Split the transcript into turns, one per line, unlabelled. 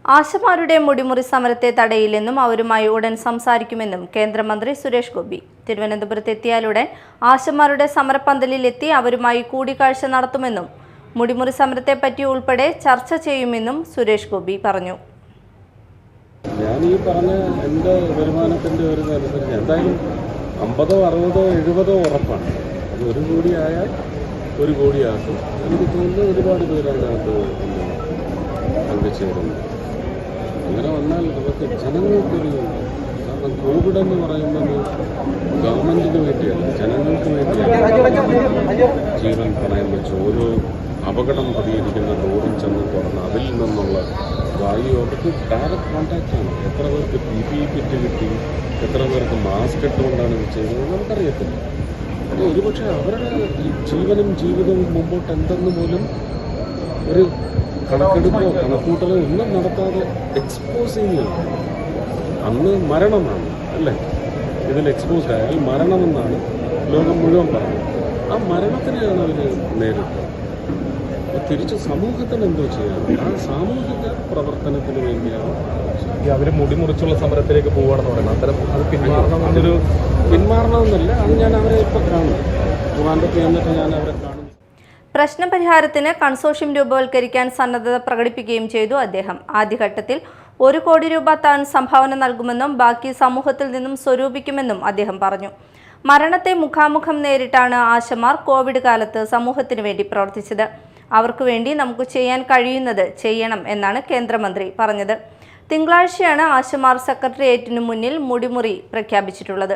ആശമാരുടെ മുടിമുറി സമരത്തെ തടയില്ലെന്നും അവരുമായി ഉടൻ സംസാരിക്കുമെന്നും കേന്ദ്രമന്ത്രി സുരേഷ് ഗോപി. തിരുവനന്തപുരത്ത് എത്തിയാലുടൻ ആശമാരുടെ സമരപ്പന്തലിലെത്തി അവരുമായി കൂടിക്കാഴ്ച നടത്തുമെന്നും മുടിമുറി സമരത്തെപ്പറ്റി ഉൾപ്പെടെ ചർച്ച ചെയ്യുമെന്നും സുരേഷ് ഗോപി പറഞ്ഞു.
ഞാൻ ഈ പറഞ്ഞ എൻ്റെ വരുമാനത്തിൻ്റെ ഒരു അനുസരിച്ച് എന്തായാലും 50, 60, 70 ഉറപ്പാണ്. അത് 1 കോടി ആയാൽ 1 കോടിയാക്കും. എനിക്ക് തോന്നുന്നു ഒരുപാട് പേര് അതിനകത്ത് പങ്കുചേരുന്നു. അങ്ങനെ വന്നാൽ നമുക്ക് ജനങ്ങൾക്കൊരു, കാരണം കോവിഡ് എന്ന് പറയുന്നത് ഗവൺമെൻറ്റിന് വേണ്ടിയല്ല, ജനങ്ങൾക്ക് വേണ്ടിയാണ് ജീവൻ പണയം വെച്ച് ഓരോ അപകടം പ്രതികരിക്കുന്ന റോഡിൽ ചെന്ന് തുറന്ന് അതിൽ നിന്നുള്ള വായു അവർക്ക് ഡയറക്റ്റ് കോൺടാക്റ്റാണ്. എത്ര പേർക്ക് PPE കിറ്റ് കിട്ടി, എത്ര പേർക്ക് മാസ്ക് ഇട്ടുകൊണ്ടാണ് ഇത് ചെയ്തത് നമുക്കറിയത്തില്ല. അപ്പോൾ ഒരുപക്ഷെ അവരുടെ ജീവനും ജീവിതവും മുമ്പോട്ട് എന്തെന്ന് പോലും ഒരു കണക്കെടുപ്പോ കണക്കൂട്ടലോ ഒന്നും നടത്താതെ എക്സ്പോസ് ചെയ്യുകയാണ്. അന്ന് മരണമാണ് അല്ലേ, ഇതിൽ എക്സ്പോസ്ഡ് ആയാൽ മരണമെന്നാണ് ലോകം മുഴുവൻ പറഞ്ഞത്. ആ മരണത്തിനെയാണ് അവർ നേരിട്ടത്. തിരിച്ച് സമൂഹത്തിന് എന്തോ ചെയ്യാം, ആ സാമൂഹിക പ്രവർത്തനത്തിന് വേണ്ടിയാണ്
അവർ മുടിമുറിച്ചുള്ള സമരത്തിലേക്ക് പോവുകയാണെന്ന് പറയുന്നത്. അത്തരം അത്
പിന്മാറണമെന്നല്ല, അത് ഞാൻ അവരെ ഇപ്പോൾ കാണും. ട്രിവാൻഡ്രത്ത് ചെന്നിട്ട് ഞാൻ അവരെ കാണും.
പ്രശ്നപരിഹാരത്തിന് കൺസോർഷ്യം രൂപവൽക്കരിക്കാൻ സന്നദ്ധത പ്രകടിപ്പിക്കുകയും ചെയ്തു അദ്ദേഹം. ആദ്യഘട്ടത്തിൽ 1 കോടി രൂപ താൻ സംഭാവന നൽകുമെന്നും ബാക്കി സമൂഹത്തിൽ നിന്നും സ്വരൂപിക്കുമെന്നും അദ്ദേഹം പറഞ്ഞു. മരണത്തെ മുഖാമുഖം നേരിട്ടാണ് ആശമാർ കോവിഡ് കാലത്ത് സമൂഹത്തിന് വേണ്ടി പ്രവർത്തിച്ചത്. അവർക്ക് വേണ്ടി നമുക്ക് ചെയ്യാൻ കഴിയുന്നത് ചെയ്യണം എന്നാണ് കേന്ദ്രമന്ത്രി പറഞ്ഞത്. തിങ്കളാഴ്ചയാണ് ആശമാർ സെക്രട്ടേറിയറ്റിനു മുന്നിൽ മുടിമുറി പ്രഖ്യാപിച്ചിട്ടുള്ളത്.